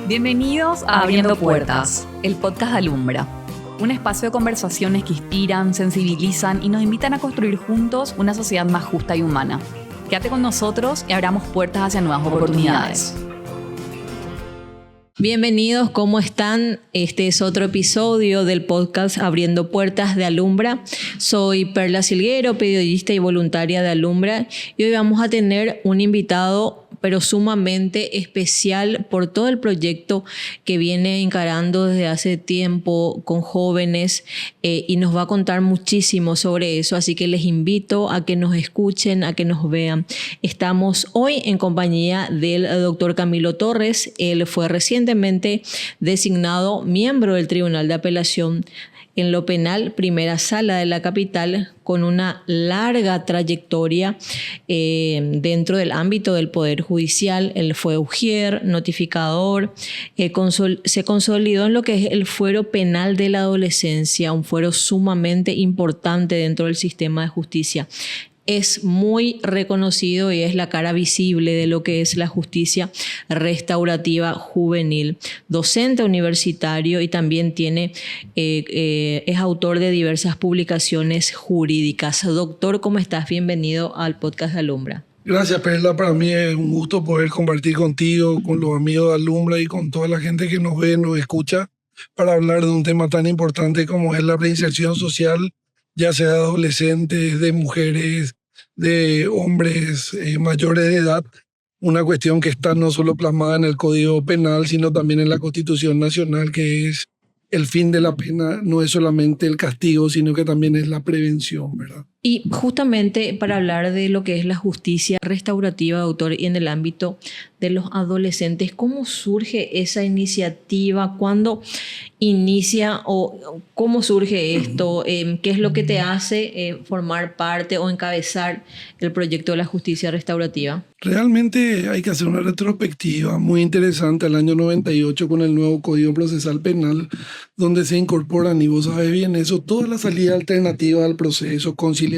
Bienvenidos a Abriendo Puertas, el podcast de Alumbra. Un espacio de conversaciones que inspiran, sensibilizan y nos invitan a construir juntos una sociedad más justa y humana. Quédate con nosotros y abramos puertas hacia nuevas oportunidades. Bienvenidos, ¿cómo están? Este es otro episodio del podcast Abriendo Puertas de Alumbra. Soy Perla Silguero, periodista y voluntaria de Alumbra, y hoy vamos a tener un invitado pero sumamente especial por todo el proyecto que viene encarando desde hace tiempo con jóvenes y nos va a contar muchísimo sobre eso, así que les invito a que nos escuchen, a que nos vean. Estamos hoy en compañía del doctor Camilo Torres. Él fue recientemente designado miembro del Tribunal de Apelación en lo penal, primera sala de la capital, con una larga trayectoria dentro del ámbito del Poder Judicial. Él fue ujier, notificador, se consolidó en lo que es el fuero penal de la adolescencia, un fuero sumamente importante dentro del sistema de justicia. Es muy reconocido y es la cara visible de lo que es la justicia restaurativa juvenil. Docente universitario y también es autor de diversas publicaciones jurídicas. Doctor, ¿cómo estás? Bienvenido al podcast de Alumbra. Gracias, Perla. Para mí es un gusto poder compartir contigo, con los amigos de Alumbra y con toda la gente que nos ve, nos escucha, para hablar de un tema tan importante como es la reinserción social, ya sea de adolescentes, de mujeres, de hombres mayores de edad, una cuestión que está no solo plasmada en el Código Penal, sino también en la Constitución Nacional, que es el fin de la pena, no es solamente el castigo, sino que también es la prevención, ¿verdad? Y justamente para hablar de lo que es la justicia restaurativa, doctor, y en el ámbito de los adolescentes, ¿cómo surge esa iniciativa? ¿Cuándo inicia o cómo surge esto? ¿Qué es lo que te hace formar parte o encabezar el proyecto de la justicia restaurativa? Realmente hay que hacer una retrospectiva muy interesante al año 98 con el nuevo Código Procesal Penal, donde se incorporan, y vos sabes bien eso, toda la salida alternativa al proceso, conciliación,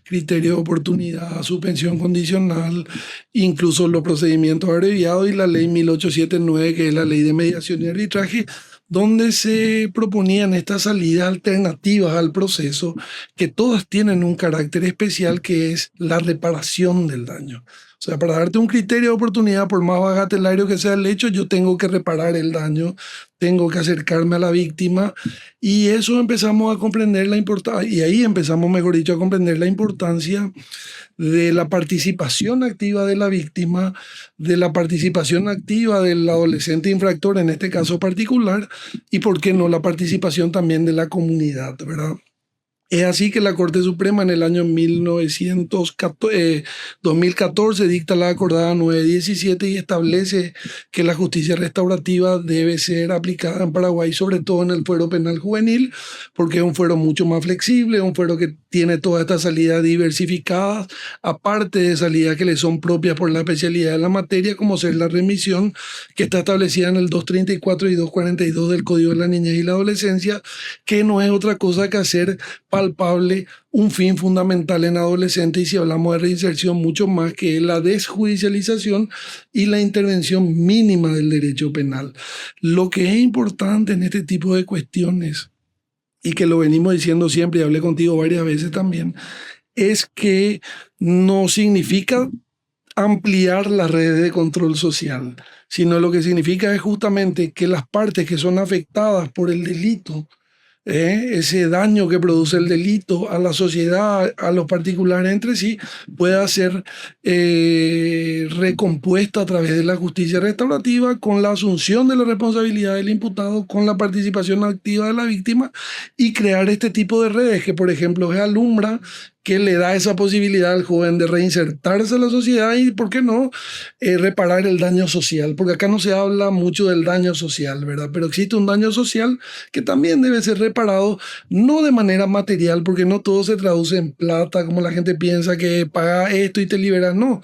criterio de oportunidad, suspensión condicional, incluso los procedimientos abreviados y la ley 1879, que es la ley de mediación y arbitraje, donde se proponían estas salidas alternativas al proceso, que todas tienen un carácter especial, que es la reparación del daño. O sea, para darte un criterio de oportunidad, por más bagatelario que sea el hecho, yo tengo que reparar el daño, tengo que acercarme a la víctima, y eso empezamos a comprender la importancia, y ahí empezamos, mejor dicho, a comprender la importancia de la participación activa de la víctima, de la participación activa del adolescente infractor, en este caso particular, y por qué no la participación también de la comunidad, ¿verdad? Es así que la Corte Suprema en el año 2014 dicta la acordada 917 y establece que la justicia restaurativa debe ser aplicada en Paraguay, sobre todo en el fuero penal juvenil, porque es un fuero mucho más flexible, un fuero que tiene todas estas salidas diversificadas, aparte de salidas que le son propias por la especialidad de la materia, como ser la remisión, que está establecida en el 234 y 242 del Código de la Niñez y la Adolescencia, que no es otra cosa que hacer palpable un fin fundamental en adolescentes, y si hablamos de reinserción, mucho más, que es la desjudicialización y la intervención mínima del derecho penal. Lo que es importante en este tipo de cuestiones, y que lo venimos diciendo siempre y hablé contigo varias veces también, es que no significa ampliar las redes de control social, sino lo que significa es justamente que las partes que son afectadas por el delito, ese daño que produce el delito a la sociedad, a los particulares entre sí, pueda ser recompuesta a través de la justicia restaurativa, con la asunción de la responsabilidad del imputado, con la participación activa de la víctima, y crear este tipo de redes que, por ejemplo, es Alumbra, que le da esa posibilidad al joven de reinsertarse a la sociedad y, ¿por qué no?, reparar el daño social. Porque acá no se habla mucho del daño social, ¿verdad? Pero existe un daño social que también debe ser reparado, no de manera material, porque no todo se traduce en plata, como la gente piensa que paga esto y te liberas. No,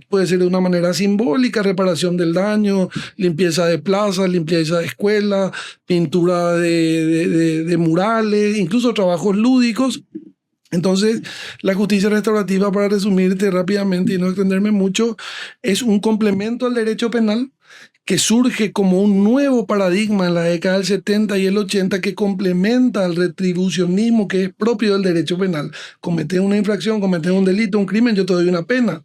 puede ser de una manera simbólica: reparación del daño, limpieza de plazas, limpieza de escuelas, pintura de murales, incluso trabajos lúdicos, Entonces, la justicia restaurativa, para resumirte rápidamente y no extenderme mucho, es un complemento al derecho penal que surge como un nuevo paradigma en la década del 70 y el 80 que complementa al retribucionismo que es propio del derecho penal. Cometés una infracción, cometés un delito, un crimen, yo te doy una pena.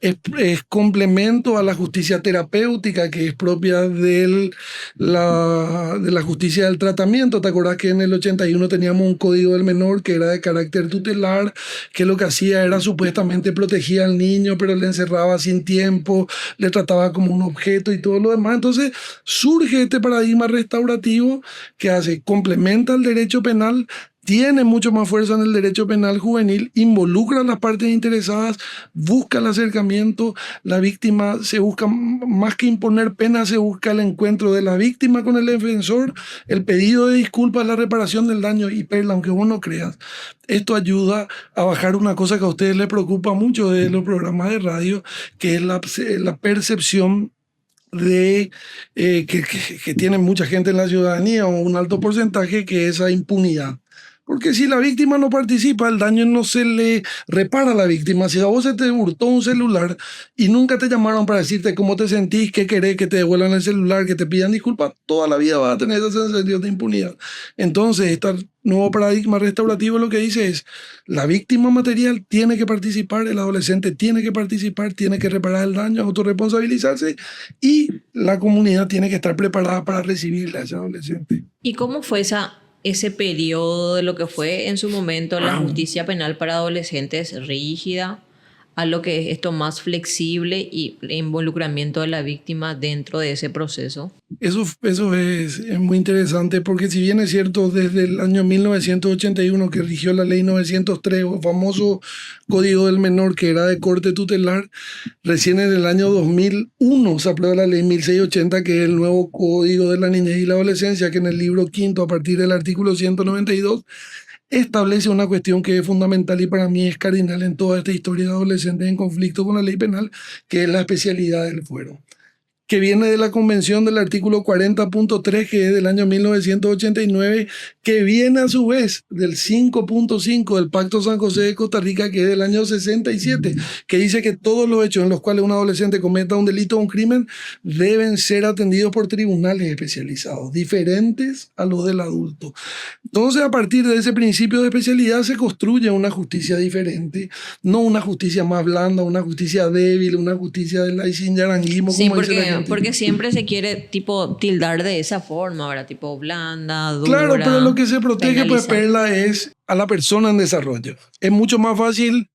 Es complemento a la justicia terapéutica que es propia de la justicia del tratamiento. ¿Te acordás que en el 81 teníamos un código del menor que era de carácter tutelar, que lo que hacía era supuestamente protegía al niño, pero le encerraba sin tiempo, le trataba como un objeto y todo lo demás? Entonces surge este paradigma restaurativo que complementa el derecho penal, tiene mucho más fuerza en el derecho penal juvenil, involucra a las partes interesadas, busca el acercamiento, la víctima se busca, más que imponer pena, se busca el encuentro de la víctima con el defensor, el pedido de disculpas, la reparación del daño. Y Perla, aunque vos no creas, esto ayuda a bajar una cosa que a ustedes les preocupa mucho de los programas de radio, que es la percepción de que tiene mucha gente en la ciudadanía, o un alto porcentaje, que es esa impunidad. Porque si la víctima no participa, el daño no se le repara a la víctima. Si a vos se te hurtó un celular y nunca te llamaron para decirte cómo te sentís, qué querés, que te devuelvan el celular, que te pidan disculpas, toda la vida vas a tener esa sensación de impunidad. Entonces, este nuevo paradigma restaurativo lo que dice es: la víctima material tiene que participar, el adolescente tiene que participar, tiene que reparar el daño, autorresponsabilizarse, y la comunidad tiene que estar preparada para recibirle a ese adolescente. ¿Y cómo fue ese periodo de lo que fue en su momento la justicia penal para adolescentes rígida a lo que es esto más flexible y el involucramiento de la víctima dentro de ese proceso? Eso es muy interesante, porque si bien es cierto, desde el año 1981 que rigió la ley 903, o famoso Código del Menor, que era de corte tutelar, recién en el año 2001 se aprueba la ley 1680, que es el nuevo Código de la Niñez y la Adolescencia, que en el libro quinto, a partir del artículo 192, establece una cuestión que es fundamental y para mí es cardinal en toda esta historia de adolescentes en conflicto con la ley penal, que es la especialidad del fuero, que viene de la convención del artículo 40.3, que es del año 1989, que viene a su vez del 5.5 del Pacto San José de Costa Rica, que es del año 67, que dice que todos los hechos en los cuales un adolescente cometa un delito o un crimen deben ser atendidos por tribunales especializados, diferentes a los del adulto. Entonces, a partir de ese principio de especialidad se construye una justicia diferente, no una justicia más blanda, una justicia débil, una justicia del laicinyaranguismo, Sí, como dice la gente. porque siempre se quiere tipo tildar de esa forma, ¿verdad? Tipo blanda, dura. Claro, pero lo que se protege, pues, penalizar. Perla, es a la persona en desarrollo. Es mucho más fácil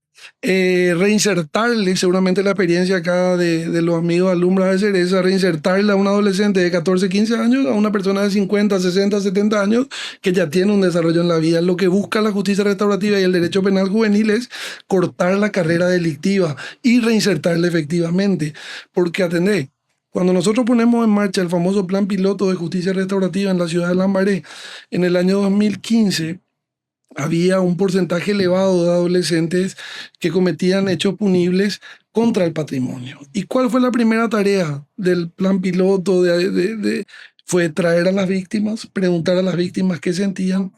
reinsertarle, seguramente la experiencia acá de los amigos Alumbra de Cereza, reinsertarle a un adolescente de 14, 15 años a una persona de 50, 60, 70 años que ya tiene un desarrollo en la vida. Lo que busca la justicia restaurativa y el derecho penal juvenil es cortar la carrera delictiva y reinsertarle efectivamente. Porque atendé, cuando nosotros ponemos en marcha el famoso plan piloto de justicia restaurativa en la ciudad de Lambaré en el año 2015, había un porcentaje elevado de adolescentes que cometían hechos punibles contra el patrimonio. ¿Y cuál fue la primera tarea del plan piloto? Fue traer a las víctimas, preguntar a las víctimas qué sentían.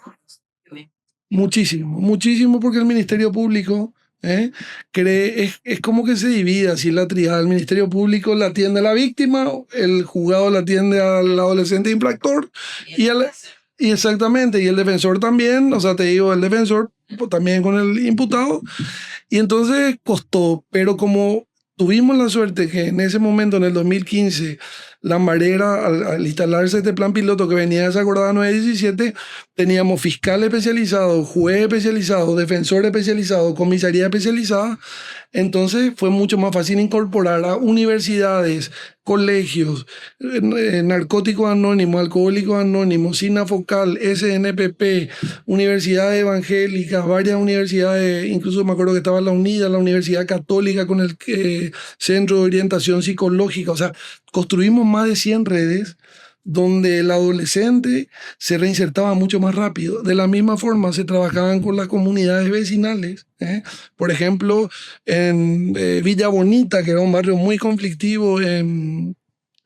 Muchísimo, muchísimo, porque el Ministerio Público es como que se divide así la triada. El Ministerio Público la atiende a la víctima, el juzgado la atiende al adolescente infractor y exactamente, y el defensor también, o sea, te digo, el defensor pues, también con el imputado. Y entonces costó, pero como tuvimos la suerte que en ese momento, en el 2015, Lambaré, al instalarse este plan piloto que venía de esa acordada 917, teníamos fiscal especializado, juez especializado, defensor especializado, comisaría especializada. Entonces fue mucho más fácil incorporar a universidades, colegios, narcóticos anónimos, alcohólicos anónimos, SINAFOCAL, SNPP, universidades evangélicas, varias universidades, incluso me acuerdo que estaba la UNIDA, la Universidad Católica con el Centro de Orientación Psicológica. O sea, construimos más de 100 redes donde el adolescente se reinsertaba mucho más rápido. De la misma forma se trabajaban con las comunidades vecinales. Por ejemplo, en Villa Bonita, que era un barrio muy conflictivo en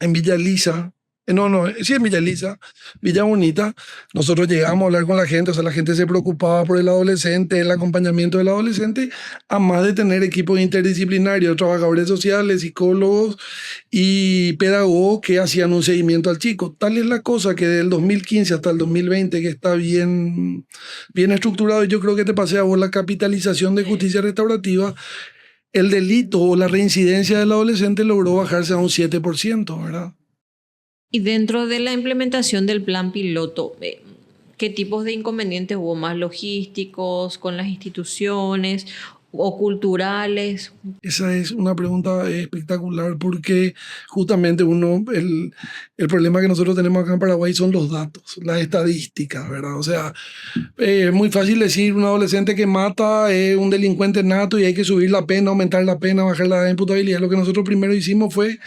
Villa Lisa, No, sí, en Villa Elisa, Villa Bonita. Nosotros llegamos a hablar con la gente, o sea, la gente se preocupaba por el adolescente, el acompañamiento del adolescente, a más de tener equipos interdisciplinarios, trabajadores sociales, psicólogos y pedagogos que hacían un seguimiento al chico. Tal es la cosa que del 2015 hasta el 2020, que está bien estructurado, y yo creo que te pasé a vos la capitalización de justicia restaurativa, el delito o la reincidencia del adolescente logró bajarse a un 7%, ¿verdad? Y dentro de la implementación del plan piloto, ¿qué tipos de inconvenientes hubo? ¿Más logísticos con las instituciones o culturales? Esa es una pregunta espectacular porque justamente el problema que nosotros tenemos acá en Paraguay son los datos, las estadísticas, ¿verdad? O sea, es muy fácil decir un adolescente que mata es un delincuente nato y hay que subir la pena, aumentar la pena, bajar la imputabilidad. Lo que nosotros primero hicimos fue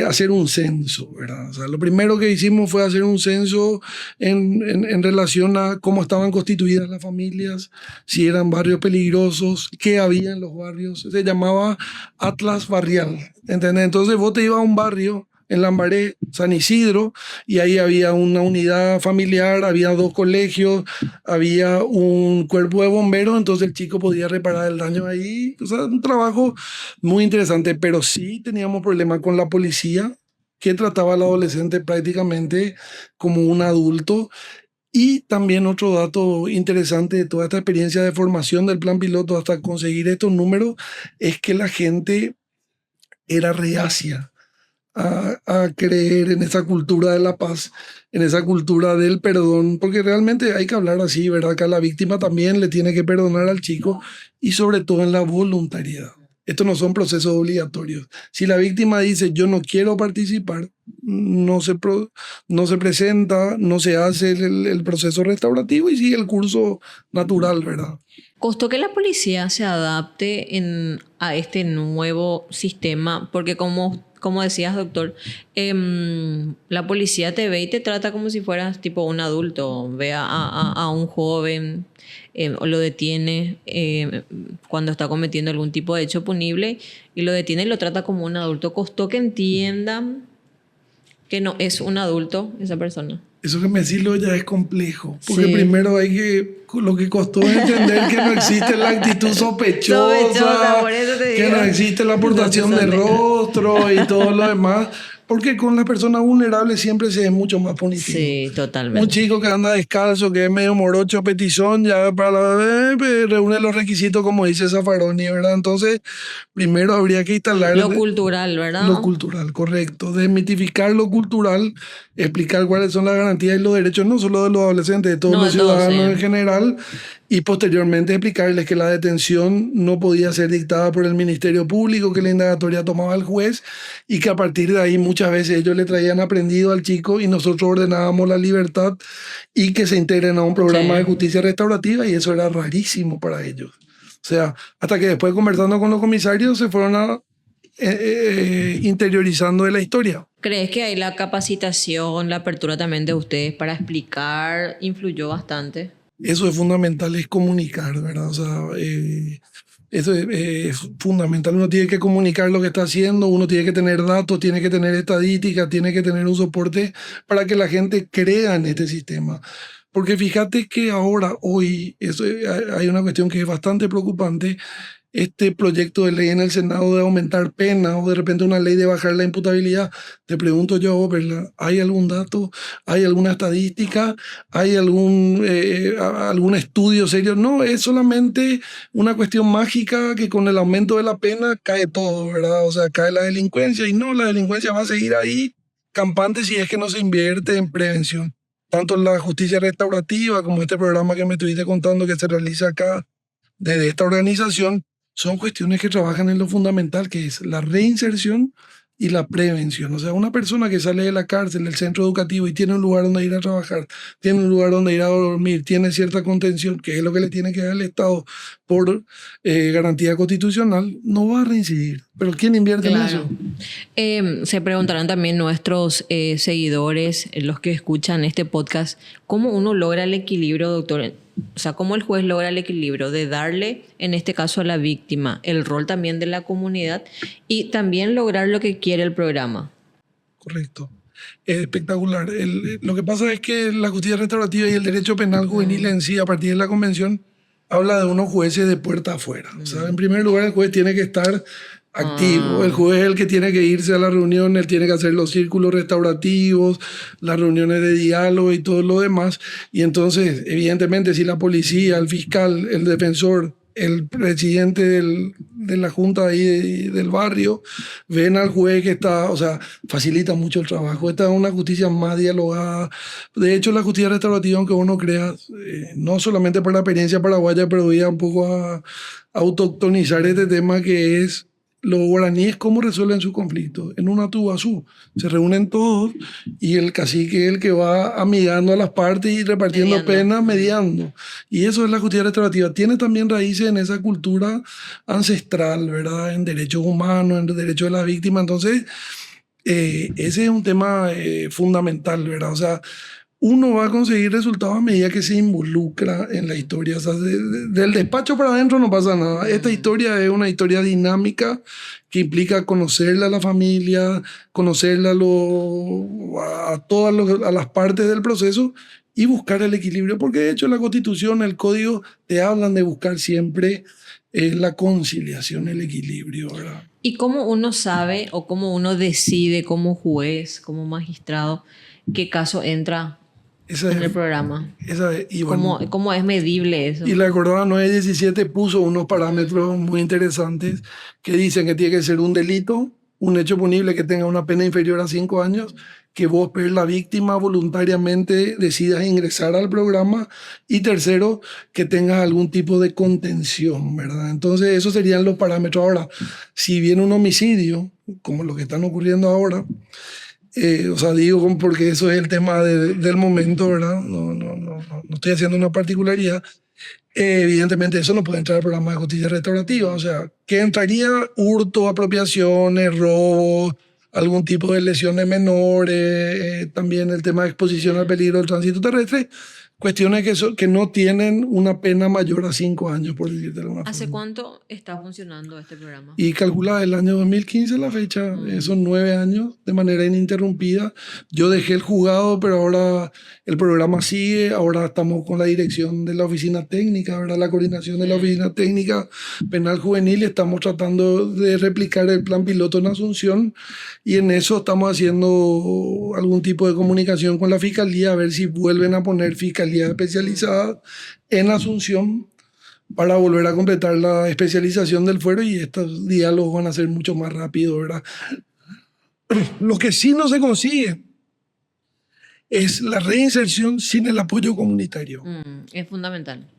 hacer un censo, ¿verdad? O sea, lo primero que hicimos fue hacer un censo en relación a cómo estaban constituidas las familias, si eran barrios peligrosos, qué había en los barrios. Se llamaba Atlas Barrial, ¿entendés? Entonces vos te ibas a un barrio en Lambaré, San Isidro, y ahí había una unidad familiar, había 2 colegios, había un cuerpo de bomberos, entonces el chico podía reparar el daño ahí. O sea, un trabajo muy interesante, pero sí teníamos problemas con la policía, que trataba al adolescente prácticamente como un adulto. Y también otro dato interesante de toda esta experiencia de formación del plan piloto hasta conseguir estos números es que la gente era reacia a creer en esa cultura de la paz, en esa cultura del perdón, porque realmente hay que hablar así, ¿verdad? Que a la víctima también le tiene que perdonar al chico y sobre todo en la voluntariedad. Estos no son procesos obligatorios. Si la víctima dice yo no quiero participar, no se presenta, no se hace el proceso restaurativo y sigue el curso natural, ¿verdad? ¿Costó que la policía se adapte a este nuevo sistema? Porque como decías, doctor, la policía te ve y te trata como si fueras tipo un adulto. Ve a un joven, o lo detiene cuando está cometiendo algún tipo de hecho punible y lo detiene y lo trata como un adulto. ¿Costó que entiendan que no es un adulto esa persona? Eso que me decirlo ya es complejo, porque primero lo que costó es entender que no existe la actitud sospechosa, por eso te que digo. no existe la aportación de rostro y todo lo demás, porque con las personas vulnerables siempre se es mucho más punitivo. Sí, totalmente. Un chico que anda descalzo, que es medio morocho, petizón, ya reúne los requisitos como dice Zaffaroni, ¿verdad? Entonces, primero habría que instalar... Lo cultural, ¿verdad? Lo cultural, correcto. Desmitificar lo cultural, explicar cuáles son las garantías y los derechos, no solo de los adolescentes, de todos los ciudadanos en general, y posteriormente explicarles que la detención no podía ser dictada por el Ministerio Público, que la indagatoria tomaba el juez y que a partir de ahí muchas veces ellos le traían aprendido al chico y nosotros ordenábamos la libertad y que se integren a un programa de justicia restaurativa, y eso era rarísimo para ellos. O sea, hasta que después, conversando con los comisarios, se fueron interiorizando de la historia. ¿Crees que ahí la capacitación, la apertura también de ustedes para explicar influyó bastante? Eso es fundamental, es comunicar, ¿verdad? O sea, eso es fundamental. Uno tiene que comunicar lo que está haciendo, uno tiene que tener datos, tiene que tener estadísticas, tiene que tener un soporte para que la gente crea en este sistema. Porque fíjate que hoy, hay una cuestión que es bastante preocupante. Este proyecto de ley en el Senado de aumentar penas o de repente una ley de bajar la imputabilidad, te pregunto yo, ¿verdad? ¿Hay algún dato? ¿Hay alguna estadística? ¿Hay algún estudio serio? No, es solamente una cuestión mágica que con el aumento de la pena cae todo, ¿verdad? O sea, cae la delincuencia y no, la delincuencia va a seguir ahí campante si es que no se invierte en prevención. Tanto en la justicia restaurativa como este programa que me estuviste contando que se realiza acá desde esta organización, son cuestiones que trabajan en lo fundamental, que es la reinserción y la prevención. O sea, una persona que sale de la cárcel, del centro educativo y tiene un lugar donde ir a trabajar, tiene un lugar donde ir a dormir, tiene cierta contención, que es lo que le tiene que dar el Estado por garantía constitucional, no va a reincidir. ¿Pero quién invierte en eso? Se preguntarán también nuestros seguidores, los que escuchan este podcast, ¿cómo uno logra el equilibrio, doctor? O sea, ¿cómo el juez logra el equilibrio de darle, en este caso a la víctima, el rol también de la comunidad y también lograr lo que quiere el programa? Correcto. Es espectacular. Lo que pasa es que la justicia restaurativa y el derecho penal juvenil en sí, a partir de la convención, habla de unos jueces de puerta afuera. O sea, en primer lugar, el juez tiene que estar activo. El juez es el que tiene que irse a la reunión, él tiene que hacer los círculos restaurativos, las reuniones de diálogo y todo lo demás. Y entonces, evidentemente, si la policía, el fiscal, el defensor, el presidente de la junta ahí del barrio ven al juez que está, o sea, facilita mucho el trabajo. Esta es una justicia más dialogada. De hecho, la justicia restaurativa, aunque uno crea, no solamente por la experiencia paraguaya, pero voy a un poco a autoctonizar este tema que es los guaraníes, ¿cómo resuelven su conflicto? En una tubazú. Se reúnen todos y el cacique es el que va amigando a las partes y repartiendo penas, mediando. Y eso es la justicia restaurativa. Tiene también raíces en esa cultura ancestral, ¿verdad? En derechos humanos, en derechos de las víctimas. Entonces, ese es un tema fundamental, ¿verdad? O sea, uno va a conseguir resultados a medida que se involucra en la historia. O sea, del despacho para adentro no pasa nada. Esta historia es una historia dinámica que implica conocerla a la familia, conocerla a todas las partes del proceso y buscar el equilibrio. Porque de hecho la Constitución, el Código, te hablan de buscar siempre la conciliación, el equilibrio, ¿verdad? ¿Y cómo uno sabe o cómo uno decide como juez, como magistrado, qué caso entra en el programa? Y bueno, ¿Cómo es medible eso? Y la acordada 917 puso unos parámetros muy interesantes que dicen que tiene que ser un delito, un hecho punible que tenga una pena inferior a 5 años, que vos, la víctima, voluntariamente decidas ingresar al programa, y tercero, que tengas algún tipo de contención, ¿verdad? Entonces, esos serían los parámetros. Ahora, si viene un homicidio, como lo que están ocurriendo ahora, o sea, digo porque eso es el tema del momento, ¿verdad? No estoy haciendo una particularidad. Evidentemente eso no puede entrar al programa de justicia restaurativa. O sea, que entraría hurto, apropiaciones, robo, algún tipo de lesiones menores, también el tema de exposición al peligro del tránsito terrestre, cuestiones que no tienen una pena mayor a 5 años, por decirte de alguna forma. ¿Hace cuánto está funcionando este programa? Y calcula el año 2015 la fecha, son 9 años de manera ininterrumpida. Yo dejé el juzgado, pero ahora el programa sigue. Ahora estamos con la dirección de la oficina técnica, ¿verdad? La coordinación de la oficina técnica penal juvenil. Estamos tratando de replicar el plan piloto en Asunción y en eso estamos haciendo algún tipo de comunicación con la fiscalía a ver si vuelven a poner fiscalía especializada en Asunción para volver a completar la especialización del fuero, y estos diálogos van a ser mucho más rápidos, ¿verdad? Lo que sí no se consigue es la reinserción sin el apoyo comunitario. Es fundamental.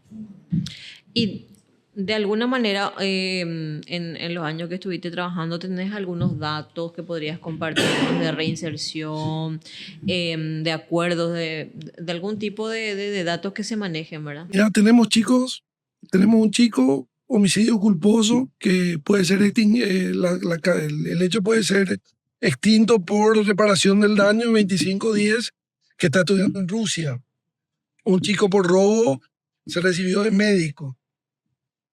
Y de alguna manera, en los años que estuviste trabajando, ¿tenés algunos datos que podrías compartir de reinserción, de acuerdos, de algún tipo de datos que se manejen, ¿verdad? Mira, tenemos un chico, homicidio culposo, que puede ser el hecho puede ser extinto por reparación del daño, 25-10, que está estudiando en Rusia. Un chico por robo se recibió de médico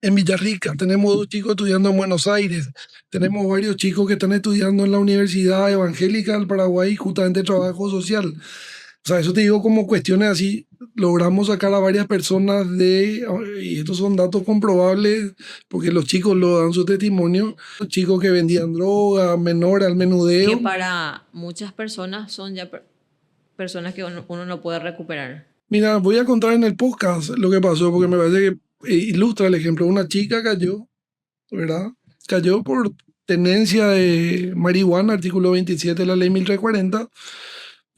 en Villarrica. Tenemos 2 chicos estudiando en Buenos Aires. Tenemos varios chicos que están estudiando en la Universidad Evangélica del Paraguay, justamente trabajo social. O sea, eso te digo como cuestiones así. Logramos sacar a varias personas y estos son datos comprobables porque los chicos lo dan su testimonio, los chicos que vendían droga, menores al menudeo. Que para muchas personas son ya personas que uno no puede recuperar. Mira, voy a contar en el podcast lo que pasó porque me parece que ilustra el ejemplo. Una chica cayó, ¿verdad? Cayó por tenencia de marihuana, artículo 27 de la ley 1340.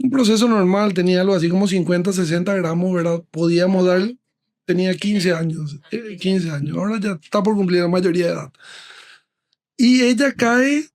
Un proceso normal, tenía algo así como 50, 60 gramos, ¿verdad? Podíamos dar, tenía 15 años, 15 años. Ahora ya está por cumplir la mayoría de edad. Y ella cae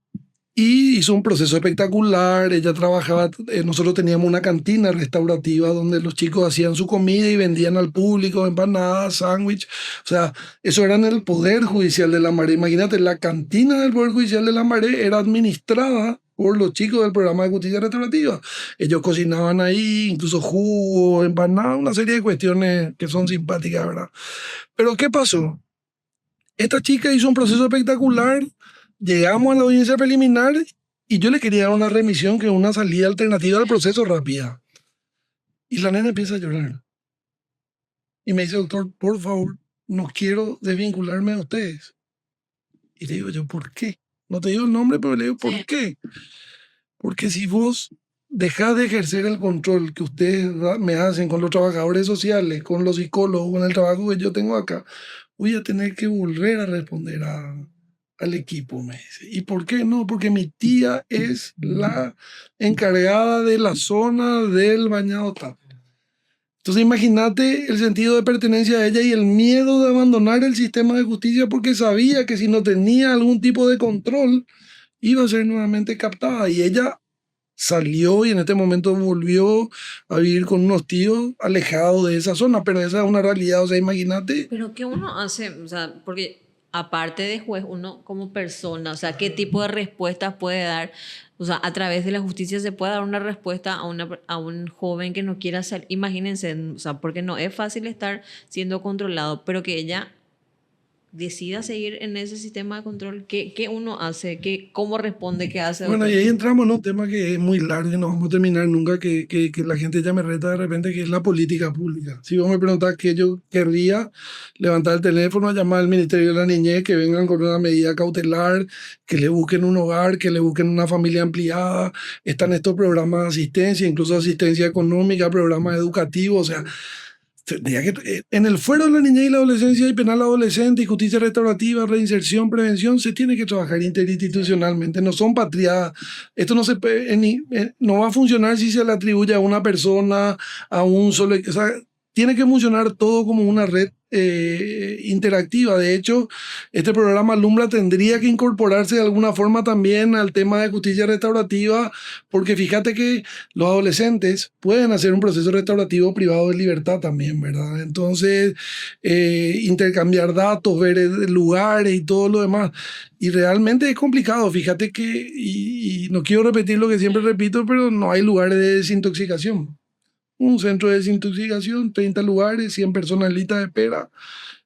y hizo un proceso espectacular. Ella trabajaba, nosotros teníamos una cantina restaurativa donde los chicos hacían su comida y vendían al público empanadas, sándwich. O sea, eso era en el Poder Judicial de Lambaré. Imagínate, la cantina del Poder Judicial de Lambaré era administrada por los chicos del programa de justicia restaurativa. Ellos cocinaban ahí, incluso jugo, empanadas, una serie de cuestiones que son simpáticas, ¿verdad? Pero ¿qué pasó? Esta chica hizo un proceso espectacular. Llegamos a la audiencia preliminar Y yo le quería dar una remisión, que es una salida alternativa al proceso rápida. Y la nena empieza a llorar. Y me dice, doctor, por favor, no quiero desvincularme de ustedes. Y le digo yo, ¿por qué? No te digo el nombre, pero le digo, ¿por qué? Porque si vos dejás de ejercer el control que ustedes me hacen con los trabajadores sociales, con los psicólogos, con el trabajo que yo tengo acá, voy a tener que volver a responder al equipo, me dice. ¿Y por qué no? Porque mi tía es la encargada de la zona del Bañado Tapo. Entonces imagínate el sentido de pertenencia a ella y el miedo de abandonar el sistema de justicia, porque sabía que si no tenía algún tipo de control iba a ser nuevamente captada. Y ella salió y en este momento volvió a vivir con unos tíos alejados de esa zona, pero esa es una realidad, o sea, imagínate. Pero ¿qué uno hace? O sea, porque aparte de juez, uno como persona, o sea, ¿qué tipo de respuestas puede dar? O sea, a través de la justicia se puede dar una respuesta a un joven que no quiera salir. Imagínense, o sea, porque no es fácil estar siendo controlado, pero que ella decida seguir en ese sistema de control. ¿Qué uno hace? ¿Cómo responde? ¿Qué hace? Bueno, y ahí entramos en un tema que es muy largo y no vamos a terminar nunca, que la gente ya me reta de repente, que es la política pública. Si vos me preguntás qué yo querría, levantar el teléfono, llamar al Ministerio de la Niñez, que vengan con una medida cautelar, que le busquen un hogar, que le busquen una familia ampliada. Están estos programas de asistencia, incluso asistencia económica, programas educativos, o sea, en el fuero de la niñez y la adolescencia y penal adolescente y justicia restaurativa, reinserción, prevención, se tiene que trabajar interinstitucionalmente, no son patriadas. Esto no, no va a funcionar si se le atribuye a una persona, a un solo... O sea, tiene que funcionar todo como una red interactiva. De hecho, este programa Alumbra tendría que incorporarse de alguna forma también al tema de justicia restaurativa, porque fíjate que los adolescentes pueden hacer un proceso restaurativo privado de libertad también, ¿verdad? Entonces, intercambiar datos, ver lugares y todo lo demás. Y realmente es complicado. Fíjate que, y no quiero repetir lo que siempre repito, pero no hay lugares de desintoxicación. Un centro de desintoxicación, 30 lugares, 100 personas en lista de espera.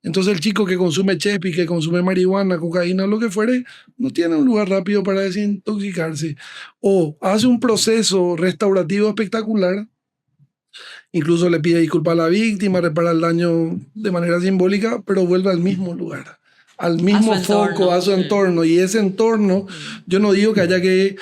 Entonces el chico que consume chepi, que consume marihuana, cocaína, lo que fuere, no tiene un lugar rápido para desintoxicarse. O hace un proceso restaurativo espectacular, incluso le pide disculpas a la víctima, repara el daño de manera simbólica, pero vuelve al mismo lugar, al mismo foco, a su entorno. Y ese entorno, yo no digo que haya que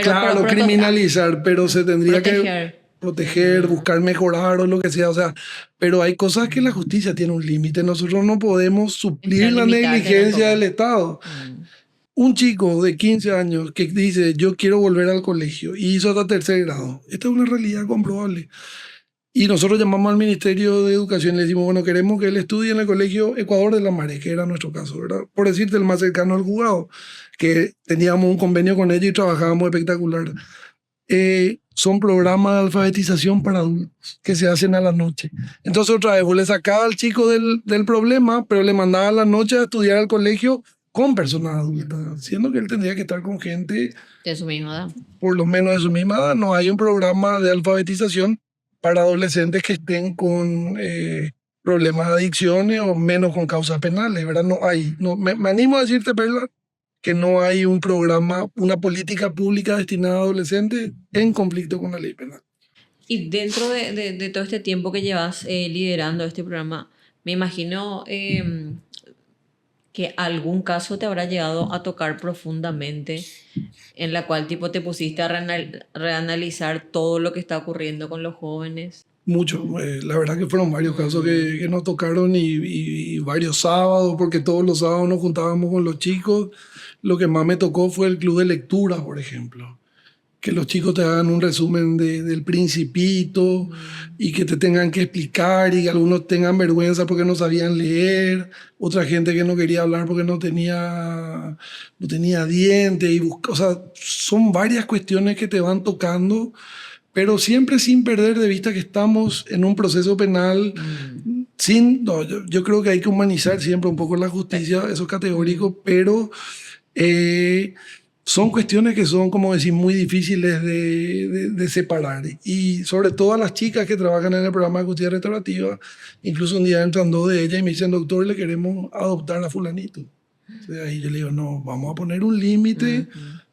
claro, criminalizar, pero se tendría que proteger, buscar mejorar o lo que sea. O sea, pero hay cosas que la justicia tiene un límite. Nosotros no podemos suplir la negligencia del Estado. Un chico de 15 años que dice, yo quiero volver al colegio y hizo hasta tercer grado. Esta es una realidad comprobable. Y nosotros llamamos al Ministerio de Educación y le decimos, bueno, queremos que él estudie en el Colegio Ecuador de la Mare, que era nuestro caso, ¿verdad? Por decirte, el más cercano al juzgado, que teníamos un convenio con ellos y trabajábamos espectacular. Son programas de alfabetización para adultos que se hacen a la noche. Entonces, otra vez, vos le sacaba al chico del problema, pero le mandaba a la noche a estudiar al colegio con personas adultas, siendo que él tendría que estar con gente de su misma edad. Por lo menos de su misma edad. No hay un programa de alfabetización para adolescentes que estén con problemas de adicciones o menos con causas penales, ¿verdad? No hay. No, me animo a decirte, Perla, que no hay un programa, una política pública destinada a adolescentes en conflicto con la ley penal. Y dentro de todo este tiempo que llevas liderando este programa, me imagino que algún caso te habrá llegado a tocar profundamente, en la cual tipo te pusiste a reanalizar todo lo que está ocurriendo con los jóvenes. Mucho, la verdad que fueron varios casos que nos tocaron y varios sábados, porque todos los sábados nos juntábamos con los chicos. Lo que más me tocó fue el club de lectura, por ejemplo. Que los chicos te hagan un resumen del Principito y que te tengan que explicar y que algunos tengan vergüenza porque no sabían leer, otra gente que no quería hablar porque no tenía dientes. O sea, son varias cuestiones que te van tocando, pero siempre sin perder de vista que estamos en un proceso penal. Yo creo que hay que humanizar siempre un poco la justicia, eso es categórico, pero son cuestiones que son, como decir, muy difíciles de separar. Y sobre todo a las chicas que trabajan en el programa de justicia restaurativa, incluso un día entran dos de ellas y me dicen, doctor, le queremos adoptar a fulanito. Entonces ahí yo le digo, no, vamos a poner un límite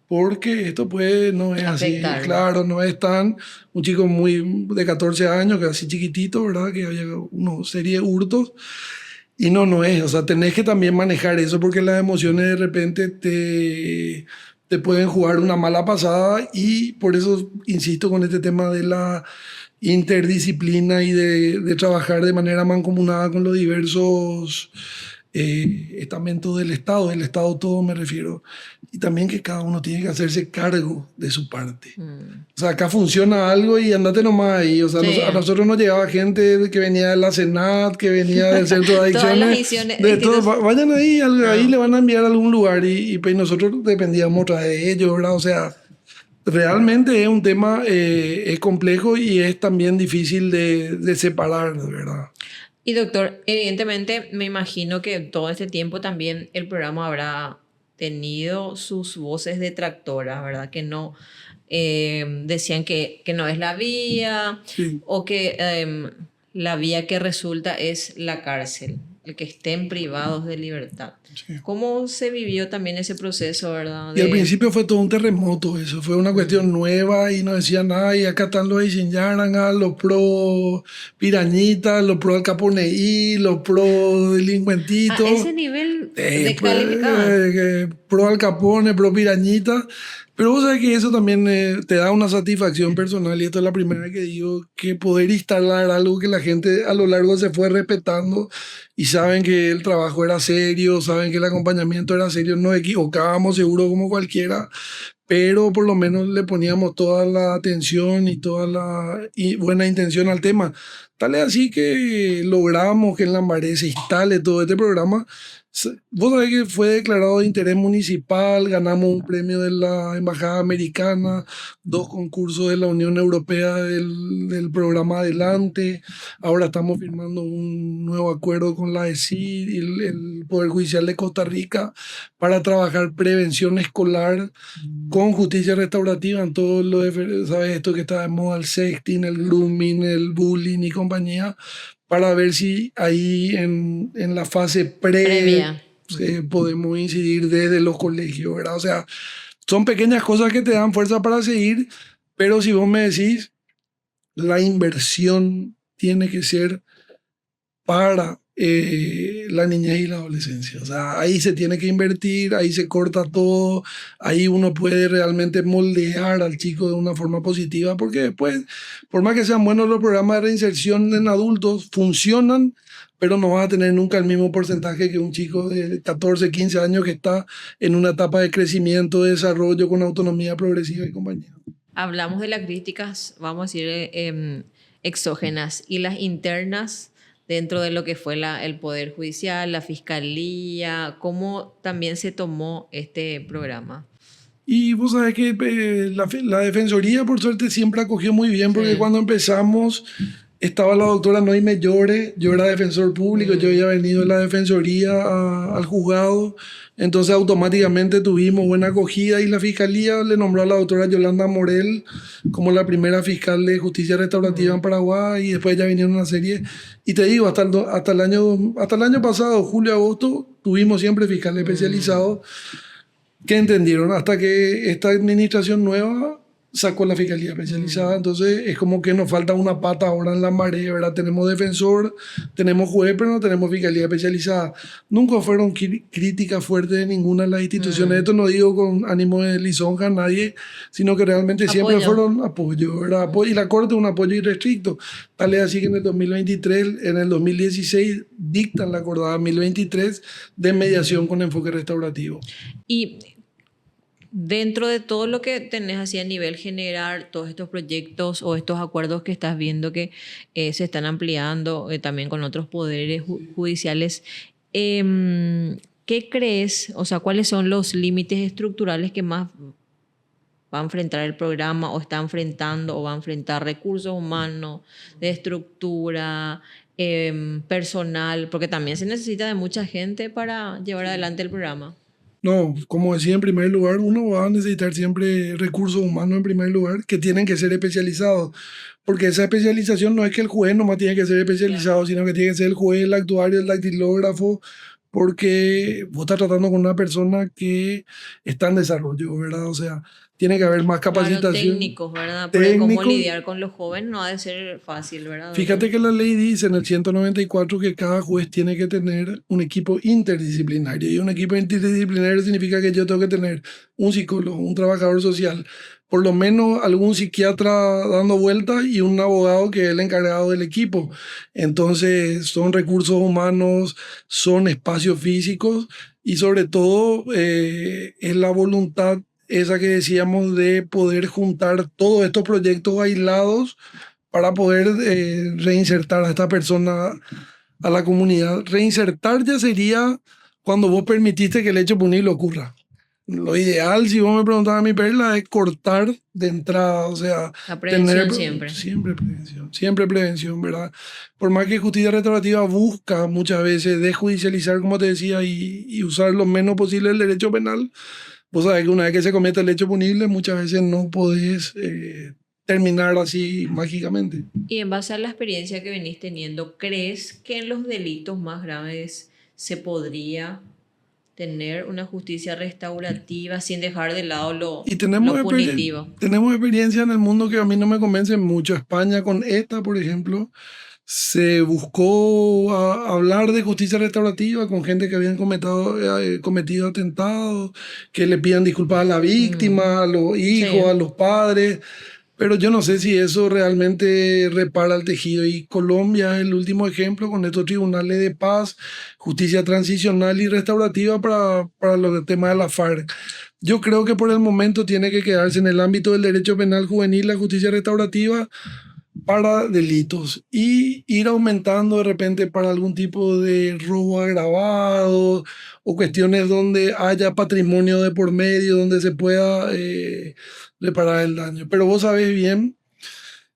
porque esto puede, no es así, Afectar. claro, no es tan, un chico muy de 14 años, que así chiquitito, ¿verdad? Que había una serie de hurtos. Y no es, o sea, tenés que también manejar eso porque las emociones de repente te pueden jugar una mala pasada y por eso insisto con este tema de la interdisciplina y de trabajar de manera mancomunada con los diversos estamentos del Estado todo me refiero, y también que cada uno tiene que hacerse cargo de su parte. O sea, acá funciona algo y andate nomás ahí. O sea, Sí. a nosotros nos llegaba gente que venía de la Senat, que venía del centro de Todas las adicciones. De todo, vayan ahí, ahí le van a enviar a algún lugar y pues nosotros dependíamos otra de ellos, ¿verdad? O sea, realmente es un tema es complejo y es también difícil de separar, ¿verdad? Y doctor, evidentemente me imagino que todo este tiempo también el programa habrá tenido sus voces detractoras, ¿verdad? Que no decían que no es la vía Sí. o que la vía que resulta es la cárcel, el que estén privados de libertad. Sí. ¿Cómo se vivió también ese proceso, verdad? Y al principio fue todo un terremoto, eso fue una cuestión nueva y no decía nada. Y acá están los Aycinyananga, los pro pirañitas, los pro Al Caponeí, los pro delincuentitos. A ese nivel de calificado. Pro Al Capone, pro pirañita. Pero vos sabés que eso también te da una satisfacción personal y esto es la primera vez que digo que poder instalar algo que la gente a lo largo se fue respetando y saben que el trabajo era serio, saben que el acompañamiento era serio, nos equivocábamos seguro como cualquiera, pero por lo menos le poníamos toda la atención y toda la buena intención al tema. Tal es así que logramos que en Lambaré se instale todo este programa. Vos sabés que fue declarado de interés municipal, ganamos un premio de la Embajada Americana, 2 concursos de la Unión Europea del programa Adelante, ahora estamos firmando un nuevo acuerdo con la ESID y el Poder Judicial de Costa Rica para trabajar prevención escolar con justicia restaurativa en todo lo de, ¿sabes? Esto que está de moda, el sexting, el grooming, el bullying y compañía, para ver si ahí en la fase Previa. podemos incidir desde los colegios, ¿verdad? O sea, son pequeñas cosas que te dan fuerza para seguir, pero si vos me decís, la inversión tiene que ser para la niñez y la adolescencia. O sea, ahí se tiene que invertir, ahí se corta todo, ahí uno puede realmente moldear al chico de una forma positiva, porque después, por más que sean buenos los programas de reinserción en adultos, funcionan, pero no vas a tener nunca el mismo porcentaje que un chico de 14, 15 años que está en una etapa de crecimiento, de desarrollo, con autonomía progresiva y compañía. Hablamos de las críticas, vamos a decir, exógenas y las internas dentro de lo que fue el Poder Judicial, la Fiscalía, ¿cómo también se tomó este programa? Y vos sabés que la Defensoría, por suerte, siempre acogió muy bien, porque cuando empezamos estaba la doctora Noime Llore, yo era defensor público, yo había venido de la Defensoría al juzgado, entonces automáticamente tuvimos buena acogida y la Fiscalía le nombró a la doctora Yolanda Morel como la primera fiscal de justicia restaurativa en Paraguay, y después ya vinieron una serie. Y te digo, hasta el año pasado, julio-agosto, tuvimos siempre fiscales especializados que entendieron hasta que esta administración nueva sacó la fiscalía especializada. Entonces es como que nos falta una pata ahora en la marea, ¿verdad? Tenemos defensor, tenemos juez, pero no tenemos fiscalía especializada. Nunca fueron críticas fuertes de ninguna de las instituciones. Esto no digo con ánimo de lisonja a nadie, sino que realmente siempre fueron apoyo, ¿verdad? Y la Corte un apoyo irrestricto. Tal es así que en el 2023, en el 2016, dictan la acordada 1023 de mediación con enfoque restaurativo. Y dentro de todo lo que tenés así a nivel general, todos estos proyectos o estos acuerdos que estás viendo que se están ampliando también con otros poderes judiciales, ¿qué crees? O sea, ¿cuáles son los límites estructurales que más va a enfrentar el programa o está enfrentando o va a enfrentar recursos humanos, de estructura, personal? Porque también se necesita de mucha gente para llevar adelante el programa. No, como decía, en primer lugar, uno va a necesitar siempre recursos humanos en primer lugar, que tienen que ser especializados, porque esa especialización no es que el juez nomás tiene que ser especializado, sino que tiene que ser el juez, el actuario, el dactilógrafo, porque vos estás tratando con una persona que está en desarrollo, ¿verdad? O sea, tiene que haber más capacitación. Claro, técnicos, ¿verdad? Porque cómo lidiar con los jóvenes no ha de ser fácil, ¿verdad? Fíjate que la ley dice en el 194 que cada juez tiene que tener un equipo interdisciplinario. Y un equipo interdisciplinario significa que yo tengo que tener un psicólogo, un trabajador social, por lo menos algún psiquiatra dando vueltas y un abogado que es el encargado del equipo. Entonces son recursos humanos, son espacios físicos y sobre todo es la voluntad esa que decíamos de poder juntar todos estos proyectos aislados para poder reinsertar a esta persona a la comunidad. Reinsertar ya sería cuando vos permitiste que el hecho punible ocurra. Lo ideal, si vos me preguntabas a mi Perla, es cortar de entrada, o sea, la prevención siempre prevención, ¿verdad? Por más que justicia restaurativa busca muchas veces desjudicializar, como te decía, y usar lo menos posible el derecho penal, vos sabés que una vez que se comete el hecho punible, muchas veces no podés terminar así mágicamente. Y en base a la experiencia que venís teniendo, ¿crees que en los delitos más graves se podría tener una justicia restaurativa sin dejar de lado lo punitivo? Tenemos experiencia en el mundo que a mí no me convence mucho. España con ETA, por ejemplo, se buscó hablar de justicia restaurativa con gente que habían cometido atentados, que le pidan disculpas a la víctima, a los hijos, a los padres. Pero yo no sé si eso realmente repara el tejido. Y Colombia es el último ejemplo con estos tribunales de paz, justicia transicional y restaurativa para los temas de la FARC. Yo creo que por el momento tiene que quedarse en el ámbito del derecho penal juvenil la justicia restaurativa para delitos y ir aumentando de repente para algún tipo de robo agravado o cuestiones donde haya patrimonio de por medio, donde se pueda reparar el daño. Pero vos sabés bien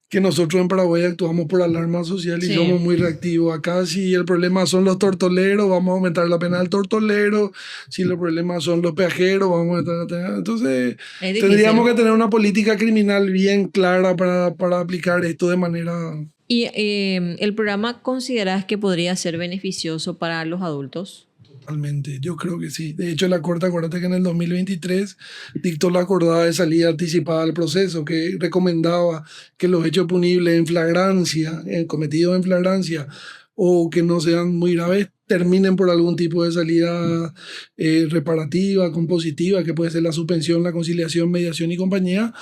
que nosotros en Paraguay actuamos por alarma social y somos muy reactivos. Acá si el problema son los tortoleros, vamos a aumentar la pena del tortolero. Si los problemas son los peajeros, vamos a aumentar la pena. Entonces tendríamos que tener una política criminal bien clara para aplicar esto de manera... ¿Y el programa considerás que podría ser beneficioso para los adultos? Totalmente, yo creo que sí. De hecho, la Corte, acuérdate que en el 2023 dictó la acordada de salida anticipada al proceso, que recomendaba que los hechos punibles en flagrancia, cometidos en flagrancia, o que no sean muy graves, terminen por algún tipo de salida reparativa, compositiva, que puede ser la suspensión, la conciliación, mediación y compañía.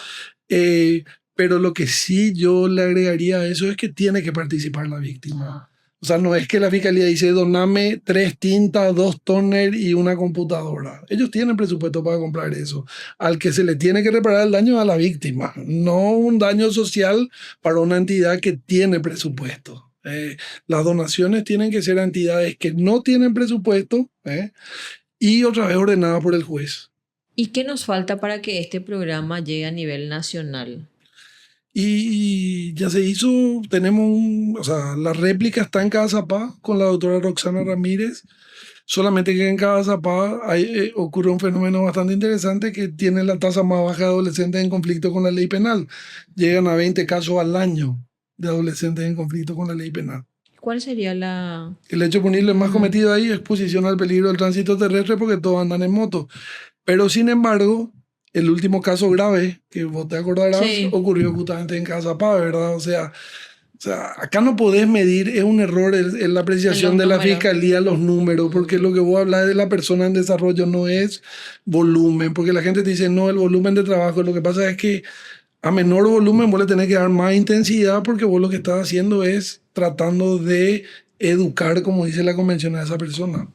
Pero lo que sí yo le agregaría a eso es que tiene que participar la víctima. O sea, no es que la fiscalía dice, doname 3 tintas, 2 tóner y una computadora. Ellos tienen presupuesto para comprar eso. Al que se le tiene que reparar el daño a la víctima, no un daño social para una entidad que tiene presupuesto. Las donaciones tienen que ser a entidades que no tienen presupuesto y otra vez ordenadas por el juez. ¿Y qué nos falta para que este programa llegue a nivel nacional? Y ya se hizo, tenemos la réplica está en Cazapá con la doctora Roxana Ramírez, solamente que en Cazapá ocurre un fenómeno bastante interesante que tiene la tasa más baja de adolescentes en conflicto con la ley penal. Llegan a 20 casos al año de adolescentes en conflicto con la ley penal. ¿Cuál sería la...? El hecho punible más cometido ahí es exposición al peligro del tránsito terrestre porque todos andan en moto. Pero sin embargo... El último caso grave, que vos te acordarás, ocurrió justamente en Cazapá, ¿verdad? O sea, acá no podés medir, es un error en la apreciación de la fiscalía los números, porque lo que vos hablas de la persona en desarrollo no es volumen, porque la gente te dice, no, el volumen de trabajo. Lo que pasa es que a menor volumen vos le tenés que dar más intensidad porque vos lo que estás haciendo es tratando de educar, como dice la convención, a esa persona.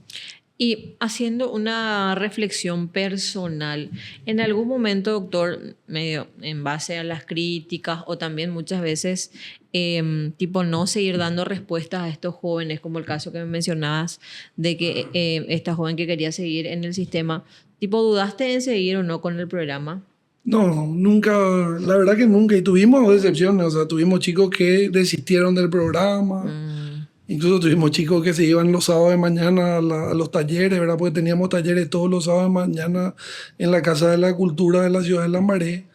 Y haciendo una reflexión personal, en algún momento, doctor, medio en base a las críticas o también muchas veces, no seguir dando respuestas a estos jóvenes, como el caso que me mencionabas de que esta joven que quería seguir en el sistema, ¿dudaste en seguir o no con el programa? No, nunca, la verdad que nunca. Y tuvimos decepciones, tuvimos chicos que desistieron del programa. Incluso tuvimos chicos que se iban los sábados de mañana a los talleres, ¿verdad? Porque teníamos talleres todos los sábados de mañana en la Casa de la Cultura de la ciudad de Lambaré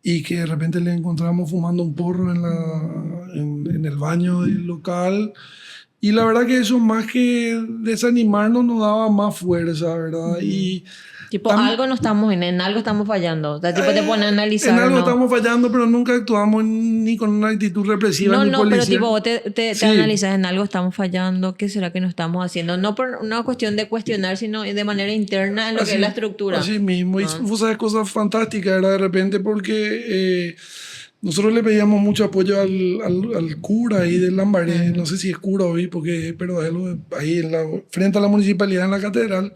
y que de repente le encontramos fumando un porro en el baño del local Y la verdad que eso más que desanimarnos nos daba más fuerza, ¿verdad? Y Tipo, algo no estamos en algo estamos fallando. O sea, tipo, te pones a analizar, en algo ¿no? estamos fallando, pero nunca actuamos ni con una actitud represiva No, ni no, policial. pero tipo, vos te Sí. analizas en algo estamos fallando, ¿qué será que no estamos haciendo? No por una cuestión de cuestionar, sino de manera interna en lo que es la estructura. Así mismo. Y Ah. vos sabes cosas fantásticas, era de repente porque nosotros le pedíamos mucho apoyo al cura ahí de Lambaré, no sé si es cura hoy, pero ahí frente a la municipalidad en la catedral.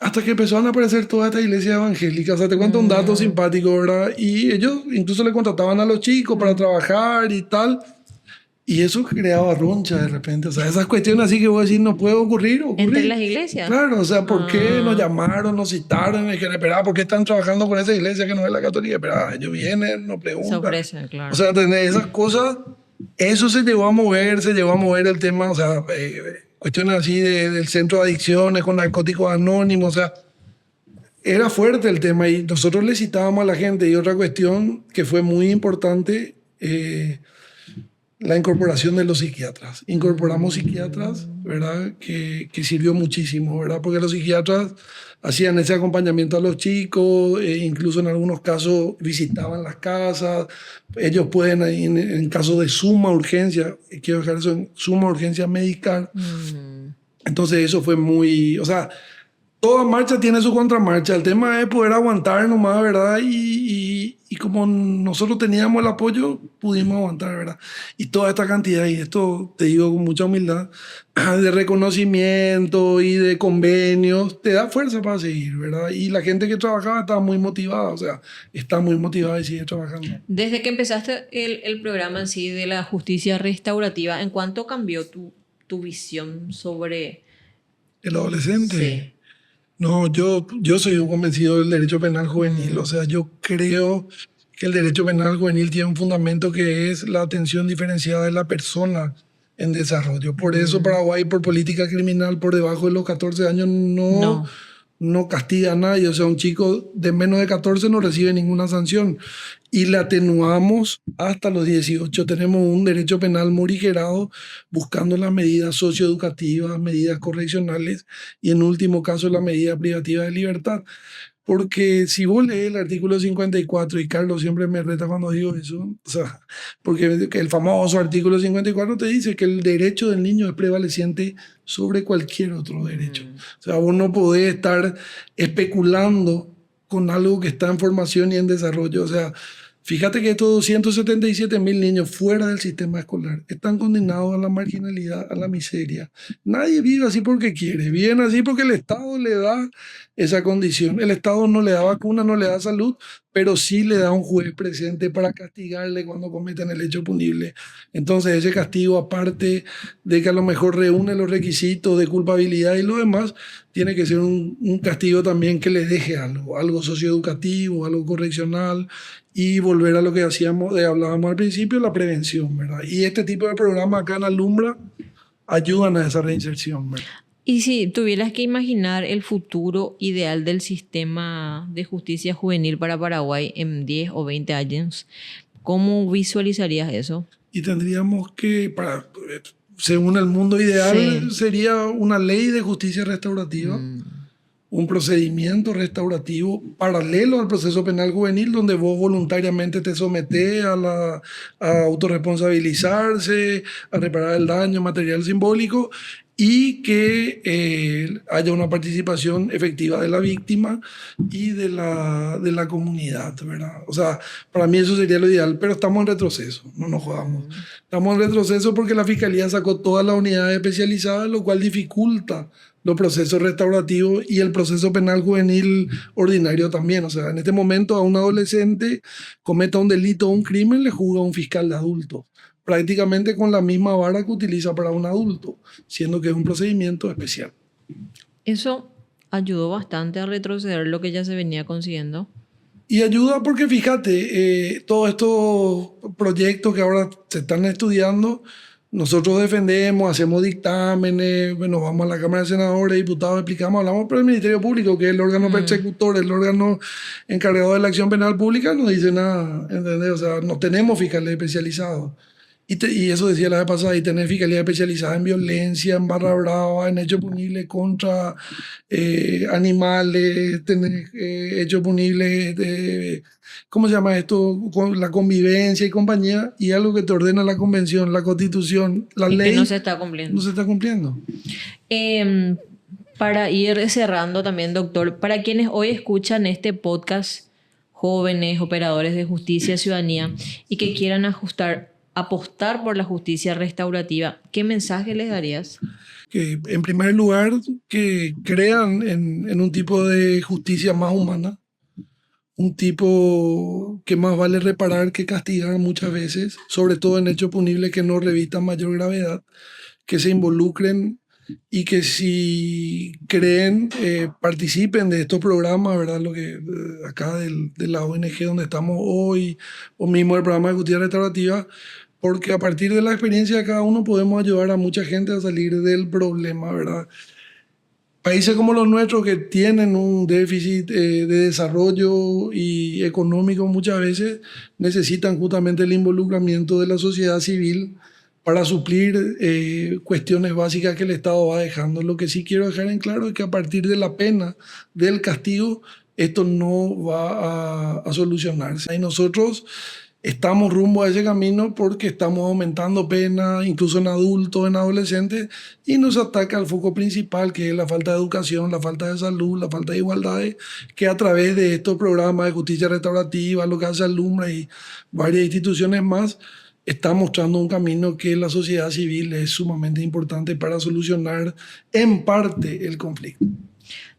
Hasta que empezaron a aparecer todas estas iglesias evangélicas. O sea, te cuento un dato simpático, ¿verdad? Y ellos incluso le contrataban a los chicos para trabajar y tal. Y eso creaba roncha de repente. O sea, esas cuestiones así que vos decís no puede ocurrir. ¿Entre las iglesias? Claro, o sea, ¿por qué nos llamaron, nos citaron? Y dijeron, espera, ¿por qué están trabajando con esa iglesia que no es la católica? Espera, ellos vienen, nos preguntan. Se ofrecen, claro. O sea, ¿entendés? Esas cosas, eso se llegó a mover el tema, o sea, cuestiones así del centro de adicciones con narcóticos anónimos, o sea, era fuerte el tema y nosotros le citábamos a la gente. Y otra cuestión que fue muy importante, la incorporación de los psiquiatras. Incorporamos psiquiatras, ¿verdad? Que sirvió muchísimo, ¿verdad? Porque los psiquiatras hacían ese acompañamiento a los chicos, incluso en algunos casos visitaban las casas. Ellos pueden, en caso de suma urgencia, quiero dejar eso en suma urgencia medical. Entonces eso fue muy, o sea, toda marcha tiene su contramarcha. El tema es poder aguantar nomás, ¿verdad? Y como nosotros teníamos el apoyo, pudimos aguantar, ¿verdad? Y toda esta cantidad, y esto te digo con mucha humildad, de reconocimiento y de convenios, te da fuerza para seguir, ¿verdad? Y la gente que trabajaba estaba muy motivada, o sea, está muy motivada y sigue trabajando. Desde que empezaste el programa en sí de la justicia restaurativa, ¿en cuánto cambió tu visión sobre El adolescente. Sí. No, yo soy un convencido del derecho penal juvenil. O sea, yo creo que el derecho penal juvenil tiene un fundamento que es la atención diferenciada de la persona en desarrollo. Por eso Paraguay, por política criminal, por debajo de los 14 años, no castiga a nadie. O sea, un chico de menos de 14 no recibe ninguna sanción. Y la atenuamos hasta los 18. Tenemos un derecho penal morigerado buscando las medidas socioeducativas, medidas correccionales y en último caso la medida privativa de libertad. Porque si vos lees el artículo 54, y Carlos siempre me reta cuando digo eso, o sea, porque el famoso artículo 54 te dice que el derecho del niño es prevaleciente sobre cualquier otro derecho. O sea, vos no podés estar especulando con algo que está en formación y en desarrollo. O sea, fíjate que estos 277.000 niños fuera del sistema escolar están condenados a la marginalidad, a la miseria. Nadie vive así porque quiere, viven así porque el Estado le da esa condición. El Estado no le da vacuna, no le da salud, pero sí le da un juez presente para castigarle cuando cometen el hecho punible. Entonces ese castigo, aparte de que a lo mejor reúne los requisitos de culpabilidad y lo demás, tiene que ser un castigo también que le deje algo socioeducativo, algo correccional, y volver a lo que hablábamos al principio, la prevención, ¿verdad? Y este tipo de programas acá en Alumbra ayudan a esa reinserción, ¿verdad? Y si tuvieras que imaginar el futuro ideal del sistema de justicia juvenil para Paraguay en 10 o 20 años, ¿cómo visualizarías eso? Y tendríamos que, según el mundo ideal, sería una ley de justicia restaurativa, un procedimiento restaurativo paralelo al proceso penal juvenil, donde vos voluntariamente te sometés a autorresponsabilizarse, a reparar el daño material simbólico, y que haya una participación efectiva de la víctima y de la comunidad, ¿verdad? O sea, para mí eso sería lo ideal, pero estamos en retroceso, no nos jodamos. Estamos en retroceso porque la Fiscalía sacó todas las unidades especializadas, lo cual dificulta los procesos restaurativos y el proceso penal juvenil ordinario también. O sea, en este momento a un adolescente cometa un delito o un crimen, le juzga un fiscal de adultos, prácticamente con la misma vara que utiliza para un adulto, siendo que es un procedimiento especial. Eso ayudó bastante a retroceder lo que ya se venía consiguiendo. Y ayuda porque, fíjate, todos estos proyectos que ahora se están estudiando, nosotros defendemos, hacemos dictámenes, bueno, vamos a la Cámara de Senadores, Diputados, explicamos, hablamos por el Ministerio Público, que es el órgano persecutor, el órgano encargado de la acción penal pública, no dice nada, ¿entendés? O sea, no tenemos fiscales especializados. Y eso decía la vez pasada, y tener fiscalía especializada en violencia, en barra brava, en hechos punibles contra animales, tener hechos punibles de, ¿cómo se llama esto? Con la convivencia y compañía, y algo que te ordena la convención, la constitución, la ley. Que no se está cumpliendo. No se está cumpliendo. Para ir cerrando también, doctor, para quienes hoy escuchan este podcast, jóvenes, operadores de justicia y ciudadanía, y que quieran apostar por la justicia restaurativa, ¿qué mensaje les darías? Que en primer lugar, que crean en un tipo de justicia más humana, un tipo que más vale reparar que castigar muchas veces, sobre todo en hechos punibles que no revistan mayor gravedad, que se involucren y que si creen, participen de estos programas, ¿verdad? Lo que acá de la ONG donde estamos hoy, o mismo el programa de justicia restaurativa, porque a partir de la experiencia de cada uno podemos ayudar a mucha gente a salir del problema, ¿verdad? Países como los nuestros que tienen un déficit de desarrollo y económico muchas veces necesitan justamente el involucramiento de la sociedad civil para suplir cuestiones básicas que el Estado va dejando. Lo que sí quiero dejar en claro es que a partir de la pena, del castigo, esto no va a solucionarse. Y nosotros estamos rumbo a ese camino porque estamos aumentando pena, incluso en adultos, en adolescentes, y nos ataca el foco principal, que es la falta de educación, la falta de salud, la falta de igualdades, que a través de estos programas de justicia restaurativa, lo que hace Alumbra y varias instituciones más, está mostrando un camino que la sociedad civil es sumamente importante para solucionar en parte el conflicto.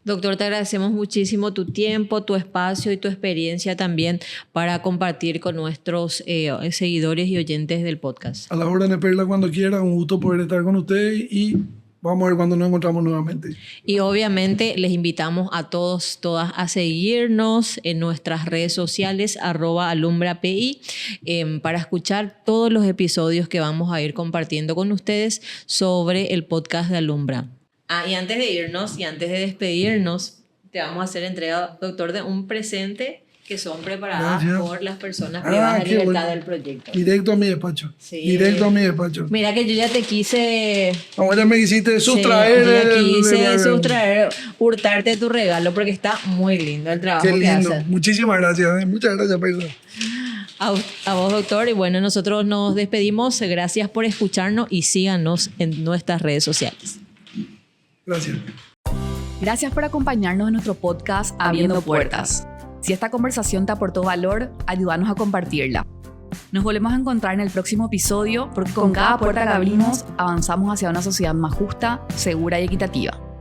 Doctor, te agradecemos muchísimo tu tiempo, tu espacio y tu experiencia también para compartir con nuestros seguidores y oyentes del podcast. A la hora de Perla, cuando quiera, un gusto poder estar con ustedes y vamos a ver cuando nos encontramos nuevamente. Y obviamente les invitamos a todos, todas a seguirnos en nuestras redes sociales @alumbrapi para escuchar todos los episodios que vamos a ir compartiendo con ustedes sobre el podcast de Alumbra. Y antes de irnos y antes de despedirnos, te vamos a hacer entrega, doctor, de un presente que son preparadas por las personas privadas de libertad del proyecto. Directo a mi despacho. Sí. Directo a mi despacho. Mira que yo ya te quise... Ahora me quisiste sustraer. Sí, yo ya quise sustraer, hurtarte tu regalo porque está muy lindo el trabajo que haces. Muchísimas gracias. Muchas gracias, Pedro. A vos, doctor. Y bueno, nosotros nos despedimos. Gracias por escucharnos y síganos en nuestras redes sociales. Gracias. Gracias por acompañarnos en nuestro podcast Abriendo Puertas. Si esta conversación te aportó valor, ayúdanos a compartirla. Nos volvemos a encontrar en el próximo episodio porque con cada puerta que abrimos avanzamos hacia una sociedad más justa, segura y equitativa.